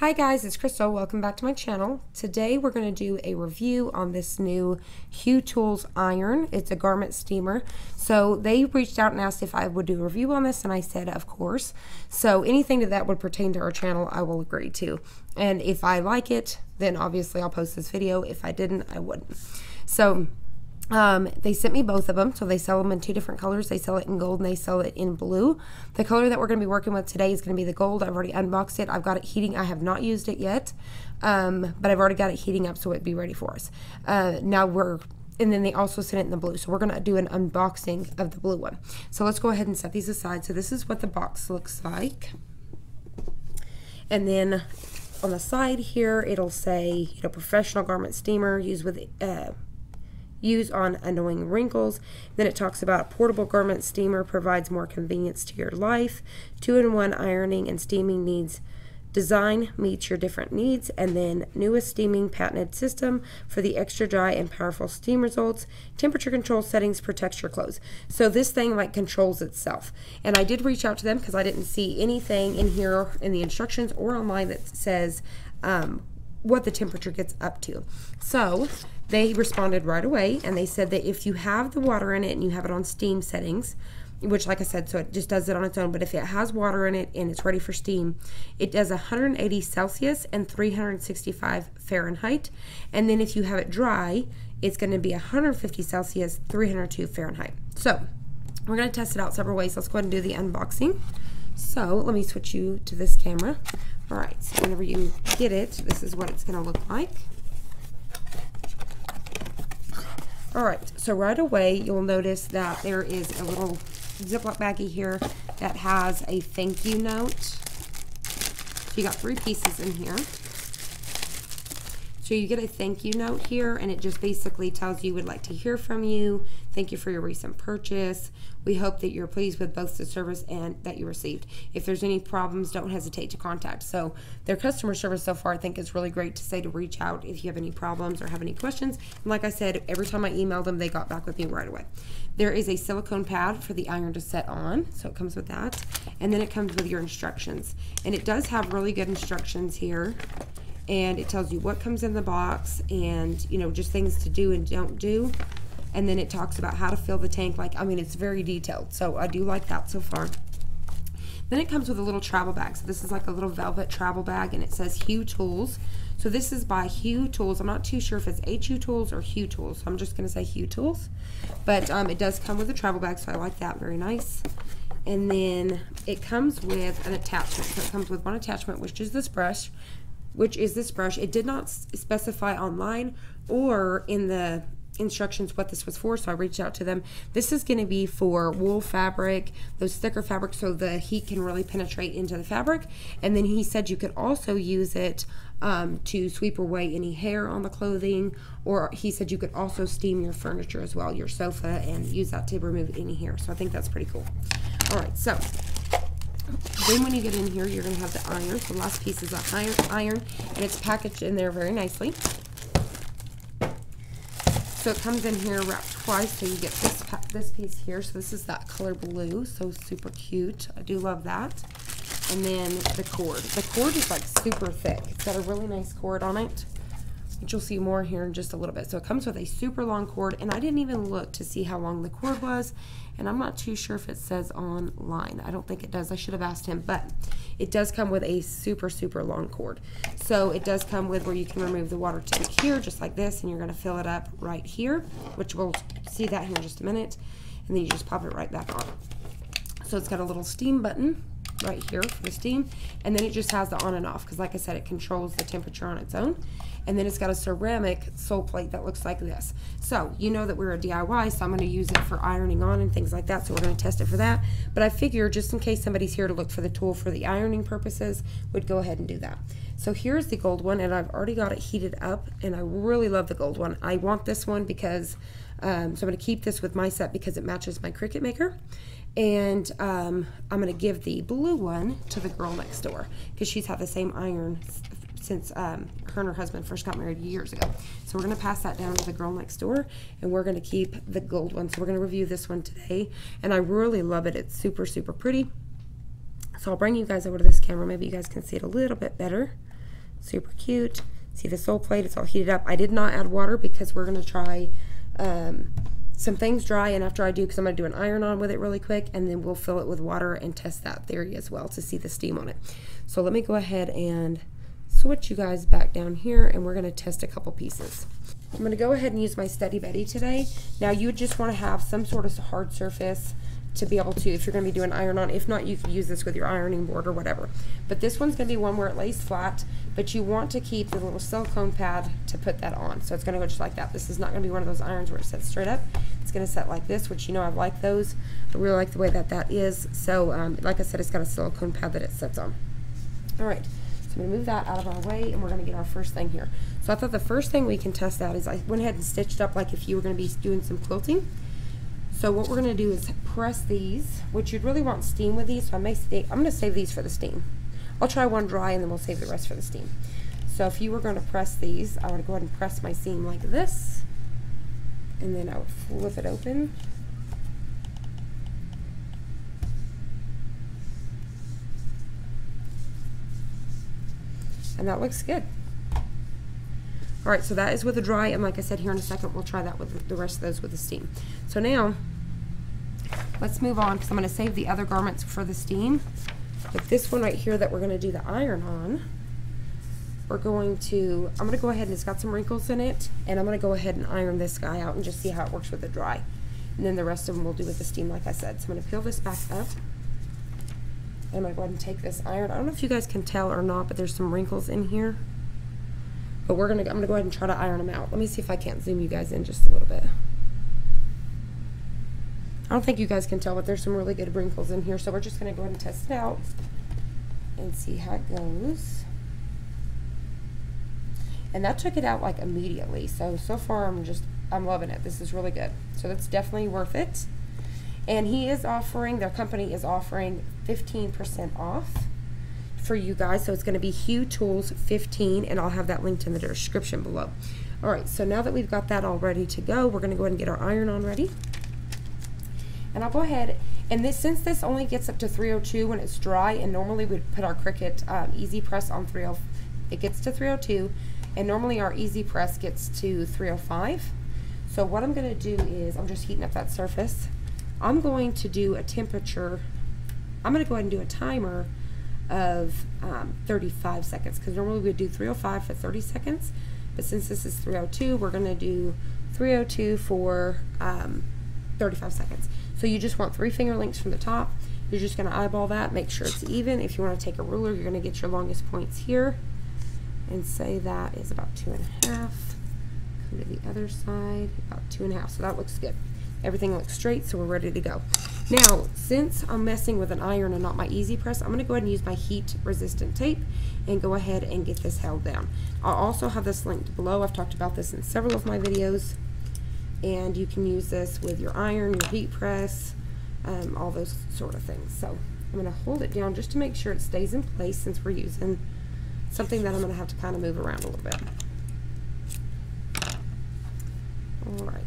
Hi guys, it's Crystal. Welcome back to my channel. Today we're going to do a review on this new HuTools Iron. It's a garment steamer. So they reached out and asked if I would do a review on this, and I said of course. So anything that would pertain to our channel I will agree to. And if I like it, then obviously I'll post this video. If I didn't, I wouldn't. So they sent me both of them. So they sell them in two different colors. They sell it in gold and they sell it in blue. The color that we're going to be working with today is going to be the gold. I've already unboxed it. I've got it heating. I have not used it yet, but I've already got it heating up so it'd be ready for us. And then they also sent it in the blue. So we're going to do an unboxing of the blue one. So let's go ahead and set these aside. So this is what the box looks like. And then on the side here, it'll say, professional garment steamer used on annoying wrinkles. Then it talks about a portable garment steamer provides more convenience to your life. 2-in-1 ironing and steaming needs. Design meets your different needs. And then newest steaming patented system for the extra dry and powerful steam results. Temperature control settings protects your clothes. So this thing controls itself. And I did reach out to them because I didn't see anything in here in the instructions or online that says what the temperature gets up to. So they responded right away and they said that if you have the water in it and you have it on steam settings, which like I said, so it just does it on its own, but if it has water in it and it's ready for steam, it does 180 Celsius and 365 Fahrenheit. And then if you have it dry, it's going to be 150 Celsius, 302 Fahrenheit. So we're going to test it out several ways. Let's go ahead and do the unboxing. So let me switch you to this camera. All right, so whenever you get it, this is what it's going to look like. All right, so right away you'll notice that there is a little Ziploc baggie here that has a thank you note. So you got 3 pieces in here. So you get a thank you note here, and it just basically tells you we'd like to hear from you. Thank you for your recent purchase. We hope that you're pleased with both the service and that you received. If there's any problems, don't hesitate to contact. So their customer service so far I think is really great to say to reach out if you have any problems or have any questions. And like I said, every time I emailed them, they got back with me right away. There is a silicone pad for the iron to set on, so it comes with that. And then it comes with your instructions. And it does have really good instructions here. And it tells you what comes in the box and, just things to do and don't do. And then it talks about how to fill the tank. It's very detailed. So I do like that so far. Then it comes with a little travel bag. So this is like a little velvet travel bag, and it says HuTools. So this is by HuTools. I'm not too sure if it's HuTools or HuTools. So I'm just going to say HuTools. But it does come with a travel bag, so I like that. Very nice. And then it comes with an attachment. So it comes with one attachment, which is this brush. It did not specify online or in the instructions what this was for, so I reached out to them. This is going to be for wool fabric, those thicker fabrics, so the heat can really penetrate into the fabric. And then he said you could also use it to sweep away any hair on the clothing, or he said you could also steam your furniture as well, your sofa, and use that to remove any hair. So I think that's pretty cool. All right, so then when you get in here, you're going to have the iron. So the last piece is a iron, and it's packaged in there very nicely. So it comes in here wrapped twice, so you get this piece here. So this is that color blue, so super cute. I do love that. And then the cord. The cord is super thick. It's got a really nice cord on it, which you'll see more here in just a little bit. So it comes with a super long cord, and I didn't even look to see how long the cord was, and I'm not too sure if it says online. I don't think it does. I should have asked him, but it does come with a super, super long cord. So it does come with where you can remove the water tank here, just like this, and you're going to fill it up right here, which we'll see that here in just a minute, and then you just pop it right back on. So it's got a little steam button right here for the steam, and then it just has the on and off because like I said, it controls the temperature on its own. And then it's got a ceramic sole plate that looks like this. So you know that we're a DIY, so I'm going to use it for ironing on and things like that, so we're going to test it for that. But I figure just in case somebody's here to look for the tool for the ironing purposes, we'd go ahead and do that. So here's the gold one, and I've already got it heated up, and I really love the gold one. I want this one because so I'm going to keep this with my set because it matches my Cricut maker. And I'm going to give the blue one to the girl next door because she's had the same iron since her and her husband first got married years ago. So we're going to pass that down to the girl next door, and we're going to keep the gold one. So we're going to review this one today, and I really love it. It's super, super pretty. So I'll bring you guys over to this camera. Maybe you guys can see it a little bit better. Super cute. See the sole plate, it's all heated up. I did not add water because we're going to try some things dry, and after I do, because I'm going to do an iron on with it really quick, and then we'll fill it with water and test that theory as well to see the steam on it. So let me go ahead and switch you guys back down here, and we're going to test a couple pieces. I'm going to go ahead and use my Steady Betty today. Now you would just want to have some sort of hard surface to be able to, if you're going to be doing iron on. If not, you could use this with your ironing board or whatever. But this one's going to be one where it lays flat, but you want to keep the little silicone pad to put that on. So it's going to go just like that. This is not going to be one of those irons where it sets straight up. It's going to set like this, which you know I like those. I really like the way that that is. So like I said, it's got a silicone pad that it sets on. All right, so I'm going to move that out of our way, and we're going to get our first thing here. So I thought the first thing we can test out is I went ahead and stitched up like if you were going to be doing some quilting. So what we're going to do is press these, which you'd really want steam with these, so I'm going to save these for the steam. I'll try one dry and then we'll save the rest for the steam. So if you were going to press these, I would go ahead and press my seam like this, and then I would flip it open. And that looks good. All right, so that is with the dry, and like I said, here in a second, we'll try that with the rest of those with the steam. So now, let's move on, because I'm going to save the other garments for the steam. But this one right here that we're going to do the iron on, I'm going to go ahead, and it's got some wrinkles in it, and I'm going to go ahead and iron this guy out and just see how it works with the dry. And then the rest of them we'll do with the steam, like I said. So I'm going to peel this back up. And I'm going to go ahead and take this iron. I don't know if you guys can tell or not, but there's some wrinkles in here. But I'm going to go ahead and try to iron them out. Let me see if I can't zoom you guys in just a little bit. I don't think you guys can tell, but there's some really good wrinkles in here. So we're just going to go ahead and test it out and see how it goes. And that took it out like immediately. So far I'm loving it. This is really good. So that's definitely worth it. And their company is offering 15% off for you guys. So it's going to be HuTools 15, and I'll have that linked in the description below. All right, so now that we've got that all ready to go, we're going to go ahead and get our iron on ready. And I'll go ahead, and since this only gets up to 302 when it's dry, and normally we'd put our Cricut Easy Press on 302, it gets to 302, and normally our Easy Press gets to 305. So what I'm going to do is, I'm just heating up that surface. I'm going to do a temperature, I'm going to go ahead and do a timer of 35 seconds, because normally we would do 305 for 30 seconds, but since this is 302, we're going to do 302 for 35 seconds. So you just want 3 finger lengths from the top. You're just going to eyeball that, make sure it's even. If you want to take a ruler, you're going to get your longest points here and say that is about 2.5. Come to the other side, about 2.5. So that looks good. Everything looks straight, so we're ready to go. Now, since I'm messing with an iron and not my Easy Press, I'm going to go ahead and use my heat resistant tape and go ahead and get this held down. I'll also have this linked below. I've talked about this in several of my videos, and you can use this with your iron, your heat press, all those sort of things. So I'm going to hold it down just to make sure it stays in place, since we're using something that I'm going to have to kind of move around a little bit. All right.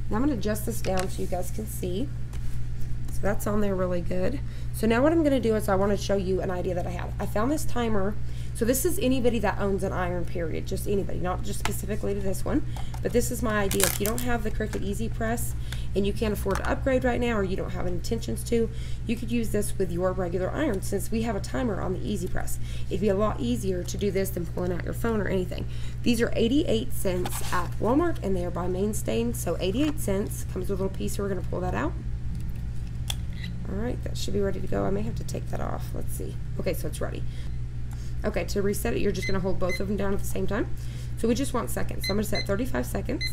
Now I'm going to adjust this down so you guys can see. So that's on there really good. So now what I'm going to do is I want to show you an idea that I had. I found this timer. So this is anybody that owns an iron, period. Just anybody, not just specifically to this one. But this is my idea. If you don't have the Cricut Easy Press and you can't afford to upgrade right now, or you don't have intentions to, you could use this with your regular iron, since we have a timer on the Easy Press. It'd be a lot easier to do this than pulling out your phone or anything. These are 88 cents at Walmart, and they are by Mainstay. So 88 cents, comes with a little piece, so we're going to pull that out. All right, that should be ready to go. I may have to take that off. Let's see. Okay, so it's ready. Okay, to reset it, you're just going to hold both of them down at the same time. So we just want seconds. So I'm going to set 35 seconds.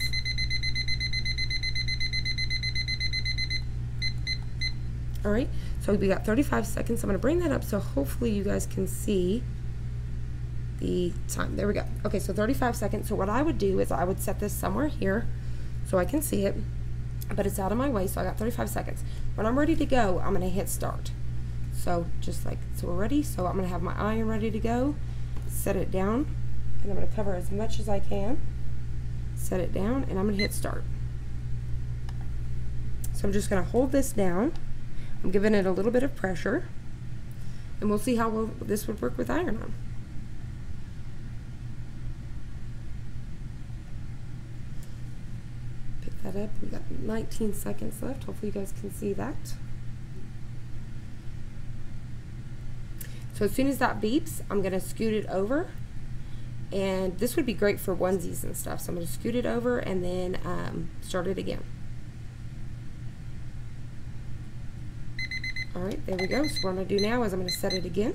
All right, so we got 35 seconds. I'm going to bring that up so hopefully you guys can see the time. There we go. Okay, so 35 seconds. So what I would do is I would set this somewhere here so I can see it, but it's out of my way, so I got 35 seconds. When I'm ready to go, I'm going to hit start. So just like, so we're ready. So I'm going to have my iron ready to go, set it down, and I'm going to cover as much as I can, set it down, and I'm going to hit start. So I'm just going to hold this down. I'm giving it a little bit of pressure, and we'll see how well this would work with iron on. Pick that up. We got 19 seconds left. Hopefully you guys can see that. So as soon as that beeps, I'm going to scoot it over, and this would be great for onesies and stuff. So I'm going to scoot it over and then start it again. Alright, there we go. So what I'm going to do now is I'm going to set it again.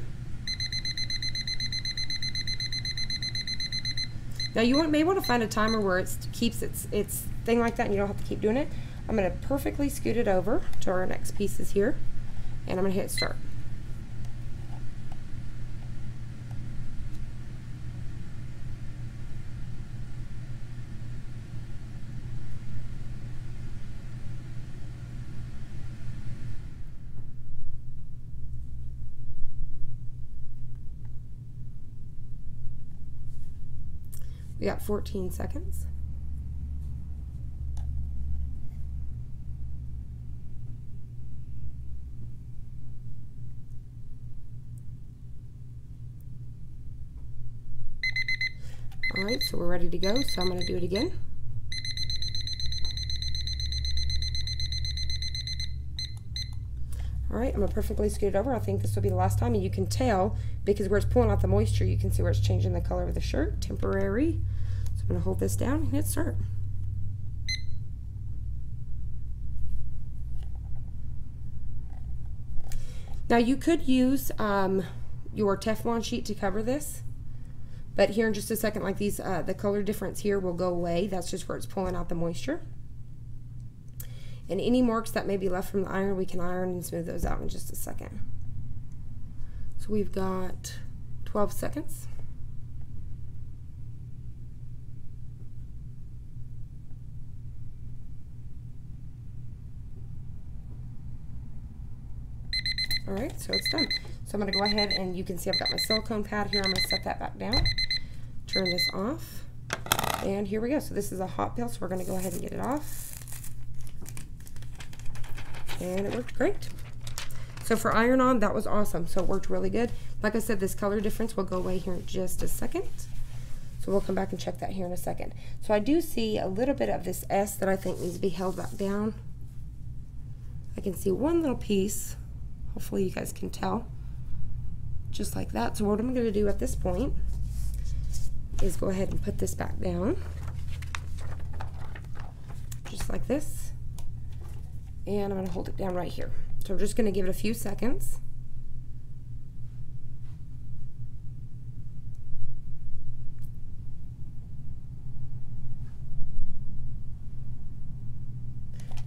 Now you may want to find a timer where it keeps its thing like that and you don't have to keep doing it. I'm going to perfectly scoot it over to our next pieces here, and I'm going to hit start. We got 14 seconds. All right, so we're ready to go. So I'm going to do it again. All right, I'm going to perfectly scoot it over. I think this will be the last time, and you can tell because where it's pulling out the moisture, you can see where it's changing the color of the shirt. Temporary. So I'm going to hold this down and hit start. Now you could use your Teflon sheet to cover this, but here in just a second, like these, the color difference here will go away. That's just where it's pulling out the moisture. And any marks that may be left from the iron, we can iron and smooth those out in just a second. So we've got 12 seconds. All right, so it's done. So I'm going to go ahead and you can see I've got my silicone pad here. I'm going to set that back down, turn this off, and here we go. So this is a hot peel, so we're going to go ahead and get it off. And it worked great. So for iron on, that was awesome. So it worked really good. Like I said, this color difference will go away here in just a second. So we'll come back and check that here in a second. So I do see a little bit of this S that I think needs to be held back down. I can see one little piece. Hopefully you guys can tell. Just like that. So what I'm going to do at this point is go ahead and put this back down. Just like this. And I'm going to hold it down right here. So I'm just going to give it a few seconds.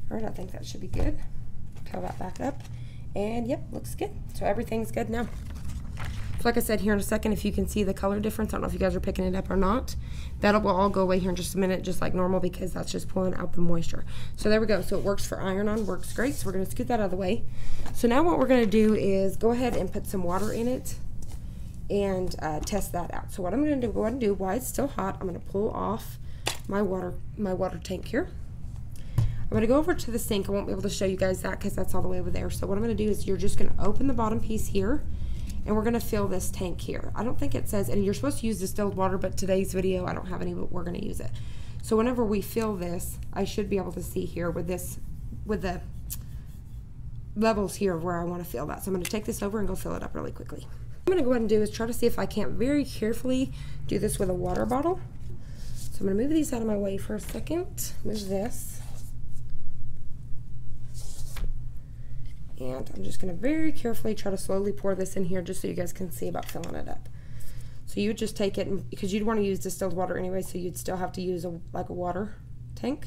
All right, I think that should be good. Peel that back up. And yep, looks good. So everything's good now. So like I said, here in a second, if you can see the color difference, I don't know if you guys are picking it up or not. That will all go away here in just a minute, just like normal, because that's just pulling out the moisture. So there we go. So it works for iron on, works great. So we're going to scoot that out of the way. So now what we're going to do is go ahead and put some water in it and test that out. So what I'm going to go ahead and do, while it's still hot, I'm going to pull off my water tank here. I'm going to go over to the sink. I won't be able to show you guys that because that's all the way over there. So what I'm going to do is you're just going to open the bottom piece here, and we're going to fill this tank here. I don't think it says, and you're supposed to use distilled water, but today's video I don't have any, but we're going to use it. So whenever we fill this, I should be able to see here with this, with the levels here of where I want to fill that. So I'm going to take this over and go fill it up really quickly. What I'm going to go ahead and do is try to see if I can't very carefully do this with a water bottle. So I'm going to move these out of my way for a second. Move this. And I'm just going to very carefully try to slowly pour this in here just so you guys can see about filling it up. So you would just take it, and because you'd want to use distilled water anyway, so you'd still have to use like a water tank.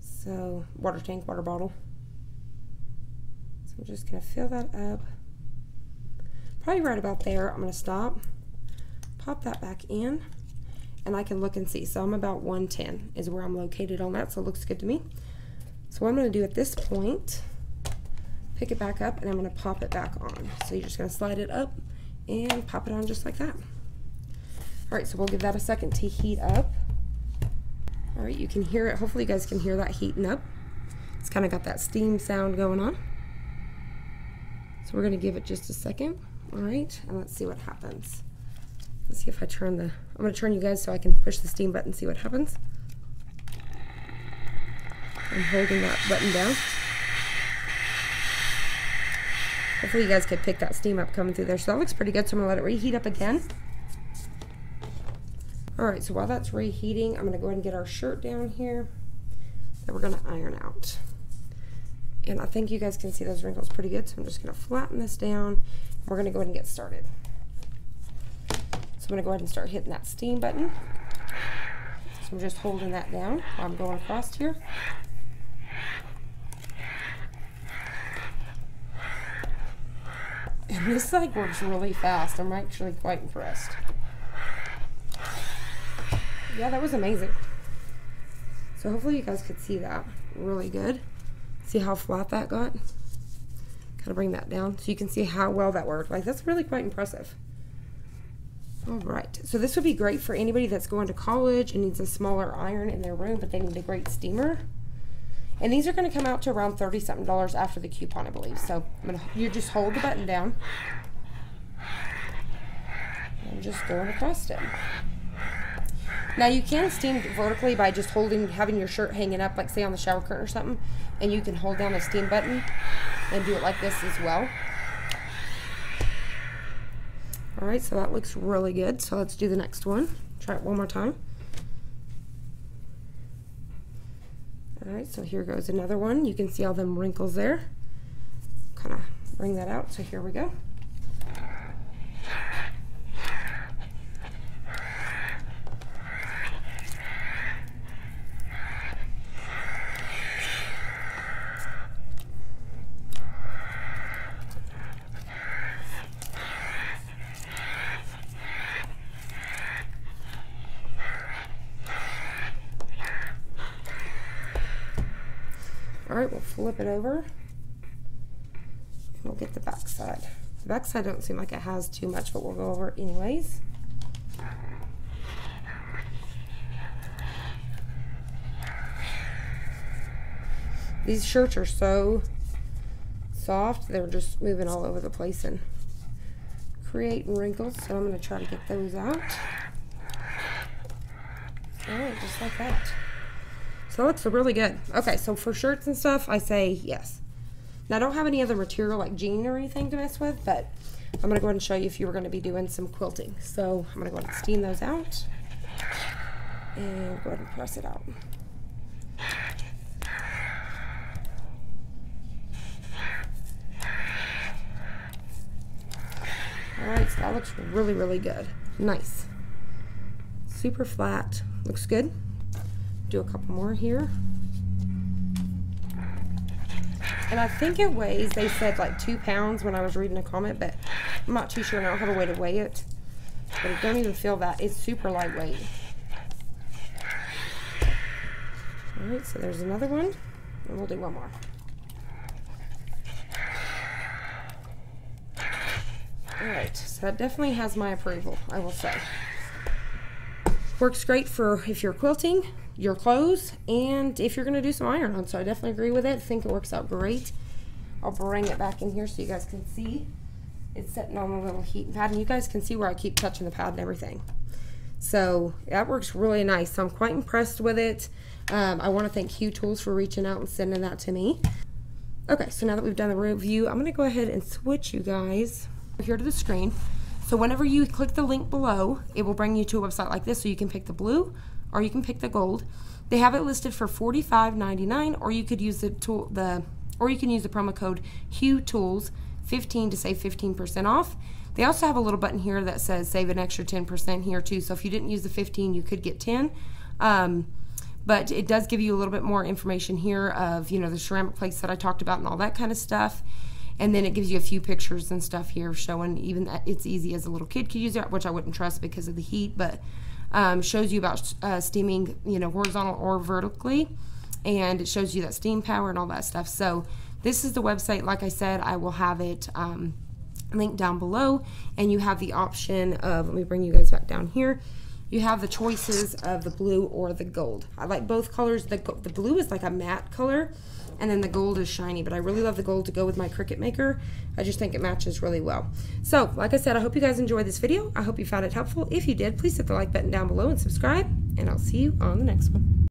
So water tank, water bottle. So I'm just going to fill that up. Probably right about there. I'm going to stop, pop that back in, and I can look and see. So I'm about 110 is where I'm located on that, so it looks good to me. So what I'm going to do at this point, pick it back up, and I'm going to pop it back on. So you're just going to slide it up and pop it on just like that. All right, so we'll give that a second to heat up. All right, you can hear it. Hopefully you guys can hear that heating up. It's kind of got that steam sound going on. So we're going to give it just a second. All right, and let's see what happens. Let's see if I turn the, I'm going to turn you guys so I can push the steam button and see what happens. I'm holding that button down. Hopefully you guys could pick that steam up coming through there. So that looks pretty good, so I'm going to let it reheat up again. Alright, so while that's reheating, I'm going to go ahead and get our shirt down here that we're going to iron out. And I think you guys can see those wrinkles pretty good, so I'm just going to flatten this down. We're going to go ahead and get started. So I'm going to go ahead and start hitting that steam button. So I'm just holding that down while I'm going across here. And this like works really fast. I'm actually quite impressed. Yeah, that was amazing. So hopefully you guys could see that really good. See how flat that got? Gotta bring that down so you can see how well that worked. Like, that's really quite impressive. All right, so this would be great for anybody that's going to college and needs a smaller iron in their room, but they need a great steamer. And these are gonna come out to around $30-something after the coupon, I believe. So you just hold the button down and just going across it. Now you can steam vertically by just having your shirt hanging up, like say on the shower curtain or something, and you can hold down the steam button and do it like this as well. All right, so that looks really good. So let's do the next one. Try it one more time. All right, so here goes another one. You can see all them wrinkles there. Kind of bring that out, so here we go. All right, we'll flip it over and we'll get the back side. The back side don't seem like it has too much, but we'll go over it anyways. These shirts are so soft, they're just moving all over the place and creating wrinkles, so I'm going to try to get those out. All right, just like that. So it looks really good. Okay, so for shirts and stuff, I say yes. Now, I don't have any other material like jean or anything to mess with, but I'm going to go ahead and show you if you were going to be doing some quilting. So I'm going to go ahead and steam those out and go ahead and press it out. All right, so that looks really, really good. Nice. Super flat. Looks good. Do a couple more here. And I think it weighs, they said like 2 pounds when I was reading a comment, but I'm not too sure and I don't have a way to weigh it. But I don't even feel that. It's super lightweight. All right, so there's another one, and we'll do one more. All right, so that definitely has my approval, I will say. Works great for if you're quilting, your clothes, and if you're going to do some iron on. So I definitely agree with it. I think it works out great. I'll bring it back in here so you guys can see. It's sitting on a little heat pad, and you guys can see where I keep touching the pad and everything. So that works really nice. So I'm quite impressed with it. I want to thank HuTools for reaching out and sending that to me. Okay, so now that we've done the review, I'm going to go ahead and switch you guys here to the screen. So whenever you click the link below, it will bring you to a website like this, so you can pick the blue or you can pick the gold. They have it listed for $45.99, or you could use the promo code HuTools15 to save 15% off. They also have a little button here that says save an extra 10% here too. So if you didn't use the 15, you could get 10. But it does give you a little bit more information here of, you know, the ceramic plates that I talked about and all that kind of stuff. And then it gives you a few pictures and stuff here showing even that it's easy as a little kid could use it, which I wouldn't trust because of the heat, but shows you about steaming, you know, horizontal or vertically, and it shows you that steam power and all that stuff. So this is the website. Like I said, I will have it linked down below, and you have the option of, let me bring you guys back down here. You have the choices of the blue or the gold. I like both colors. The blue is like a matte color, and then the gold is shiny, but I really love the gold to go with my Cricut maker. I just think it matches really well. So, like I said, I hope you guys enjoyed this video. I hope you found it helpful. If you did, please hit the like button down below and subscribe, and I'll see you on the next one.